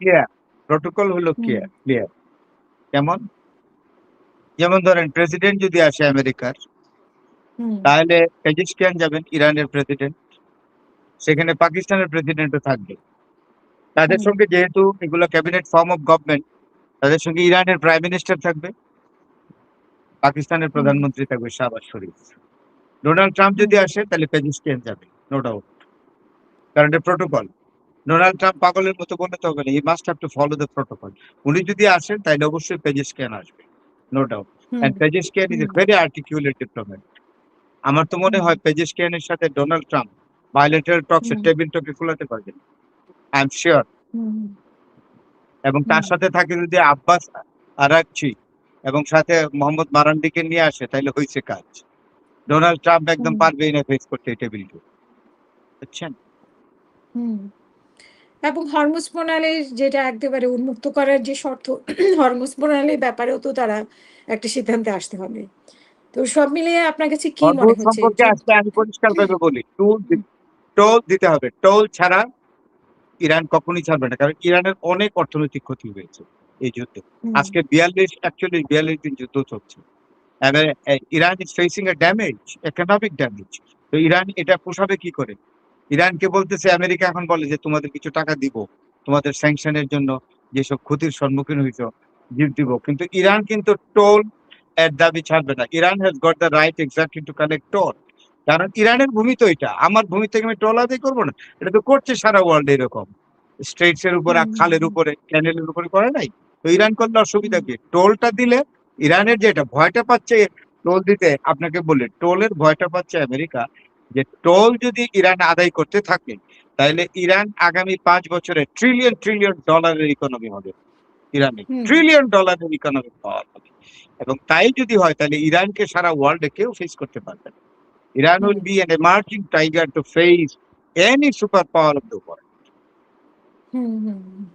Clear, protocol হলো হুম clear. কেমন? যেমন ধরেন প্রেসিডেন্ট যদি আসে আমেরিকার, হুম তাহলে পেজিশকিয়ান যাবেন ইরানের প্রেসিডেন্ট, সেখানে পাকিস্তানের প্রেসিডেন্টও থাকবে। তাদের হুম সঙ্গে যেহেতু এগুলো ক্যাবিনেট ফর্ম অফ গভর্নমেন্ট, তাদের সঙ্গে ইরানের প্রাইম মিনিস্টার থাকবে, পাকিস্তানের হুম প্রধানমন্ত্রী থাকবে শাহবাজ শরীফ। ডোনাল্ড ট্রাম্প হুম যদি আসে তাহলে পেজিশকিয়ান যাবে, নো ডাউট, কারণ এটা প্রোটোকল। ডোনাল্ড ট্রাম্প পাগলের মতো বললে তো হবে না, he must have to follow the protocol. উনি যদি আসেন তাহলে অবশ্যই পেজিশকিয়ান আসবে, no doubt. Hmm and Pezeshkian is hmm a very articulate diplomat. আমার তো মনে হুম হয় পেজিশকিয়ানের সাথে ডোনাল্ড ট্রাম্প বায়োলেটারাল টকসে হুম টেবিল টকে খোলাতে পারবেন, আই এম শিওর। হুম এবং তার হুম সাথে থাকে যদি আব্বাস আরাকচি এবং সাথে মোহাম্মদ মারান্ডিকে নিয়ে আসে, তাহলে হয়েছে কাজ। ডোনাল্ড ট্রাম্প একদম হুম পারবেই না ফেস করতে এই টেবিলকে, বুঝছেন? হুম এবং হরমুজ প্রণালীর যেটা একেবারে উন্মুক্ত করার যে শর্ত, হরমুজ প্রণালীর ব্যাপারেও তো তারা একটা সিদ্ধান্তে আসতে হবে। তো সব মিলিয়ে আপনার কাছে কি মনে হরমুজ হচ্ছে সম্পর্কে আজকে আমি পরিষ্কার ভাবে বলি, টোল দিতে হবে। টোল ছাড়া ইরান কখনোই ছাড়বে না, কারণ ইরানের অনেক অর্থনৈতিক ক্ষতি হয়েছে এই যুদ্ধে। হুম, আজকে 42 দিন যুদ্ধ চলছে। এবার Iran is facing A damage, economic damage. তো ইরান এটা পোষাবে কি করে? ইরানকে বলতেছে, আমেরিকা এখন বলে যে তোমাদের কিছু টাকা দিব, তোমাদের স্যাংশনের জন্য যেসব ক্ষতির সম্মুখীন হয়েছে দিব, কিন্তু ইরান কিন্তু টোল এর দাবি ছাড়বে না। Iran has got the right exactly to collect toll, কারণ ইরানের ভূমি তো এটা, আমার ভূমি থেকে আমি টোল আদায় করবো না? এটা তো করছে সারা ওয়ার্ল্ড এরকম, স্ট্রেটস এর উপরে, হুম, খালের হুম, উপরে, ক্যানেলের উপরে করে নাই? তো ইরান করলে হুম, অসুবিধা কি? টোলটা দিলে ইরানের যেটা ভয়টা পাচ্ছে টোল দিতে, আপনাকে বললে টোলের ভয়টা পাচ্ছে আমেরিকা, যে টোল যদি ইরান আদায় করতে থাকে, তাহলে ইরান আগামী 5 বছরে ট্রিলিয়ন ট্রিলিয়ন ডলারের ইকোনমি হবে। ইরানে হুম, ট্রিলিয়ন ডলারের ইকোনমি পাওয়ার হবে। এবং তাই যদি হয়, তাহলে ইরানকে সারা ওয়ার্ল্ডে কেউ ফেস করতে পারবে না। Iran hmm, will be an emerging tiger to face any super power of the world. Hmm, hmm, hmm.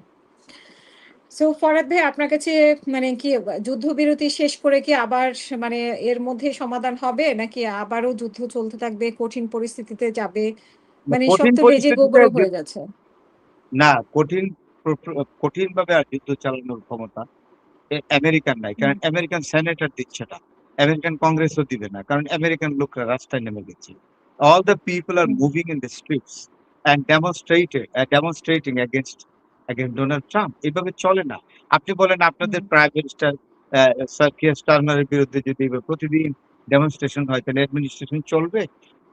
So Farhad ভাই আপনার কাছে মানে কি যুদ্ধবিরতি শেষ করে কি আবার মানে এর মধ্যে সমাধান হবে? নাকি আবারও যুদ্ধ চলতে থাকবে, কঠিন পরিস্থিতিতে যাবে? মানে সব কঠিন তো বেজে পরিস্থিতিতে গোবরও হয়ে গেছে। না, কঠিন ভাবে আর যুদ্ধ চালানোর ক্ষমতা আমেরিকান নাই, হুম, কারণ আমেরিকান সেনেটর দিচ্ছে না, আমেরিকান কংগ্রেসও দিবে না, কারণ আমেরিকান লোকরা রাস্তায় নেমে গেছে। All the people are hmm, moving in the streets and demonstrating against Donald Trump. এভাবে চলে না। আপনি বলেন হুম, আপনাদের প্রাইম মিনিস্টার স্যার কিয়ার স্টারমারের বিরুদ্ধে যদি এভাবে প্রতিদিন ডেমনস্ট্রেশন হয়, তাহলে অ্যাডমিনিস্ট্রেশন চলবে?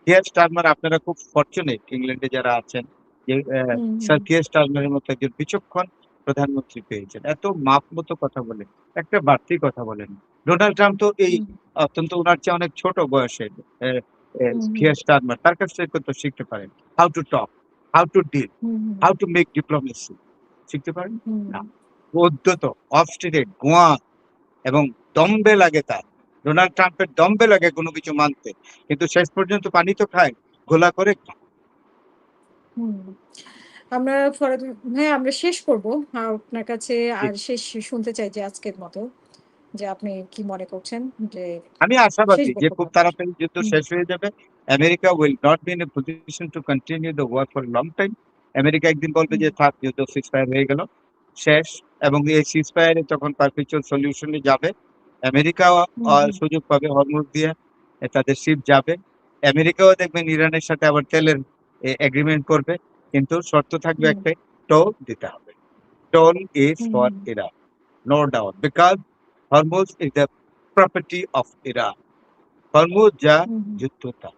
কিয়ার স্টারমার, আপনারা খুব ফরচুনেট ইংল্যান্ডে যারা আছেন, যে হুম, হুম, স্যার কিয়ার স্টারমারের মতো একজন বিচক্ষণ প্রধানমন্ত্রী পেয়েছেন। এত মাপ মতো কথা বলেন, একটা বাড়তি কথা বলেন। ডোনাল্ড ট্রাম্প তো এই হুম, অত্যন্ত উনার চেয়ে অনেক ছোট বয়সের হুম, হুম, কিয়ার স্টারমার, তার কাছ থেকে তো শিখতে পারেন। How to talk, how to deal, hmm, how to make diplomacy শিখতে পারেন হুম, না? উদ্ধত, অবস্টিনেট, গোয়া এবং দম্বে লাগে তার। ডোনাল্ড ট্রাম্পের দম্বে লাগে কোনো কিছু মানতে, কিন্তু শেষ পর্যন্ত পানি তো খায়, ঘোলা করে খায়। হুম। আমরা ফরহাদ ভাই আমরা শেষ করব। আপনার কাছে জি। আর শেষ শুনতে চাই যে আজকের মতো যে আপনি কি মনে করছেন যে আমি শেষ আশাবাদী যে খুব বক্তব্য। তাড়াতাড়ি যুদ্ধ হুম, শেষ হয়ে যাবে। America will not be in a position to continue the war for long time. America একদিন বলবে হুম, যে থাক, যুদ্ধ সিজ ফায়ার হয়ে গেল, শেষ। এবং এই সিজ ফায়ারে তখন পারপেচুয়াল সলিউশনে যাবে। আমেরিকাও হুম, হুম, সুযোগ পাবে হরমুজ দিয়ে তাদের শিপ যাবে। আমেরিকাও দেখবেন ইরানের সাথে আবার তেলের এগ্রিমেন্ট করবে, কিন্তু শর্ত থাকবে হুম, একটাই, টোল দিতে হবে। Toll is hmm, for hmm, Iran, no doubt, because Hormuz is the property of Iran. Hormuz যা, হুম, হুম। যুদ্ধ তা।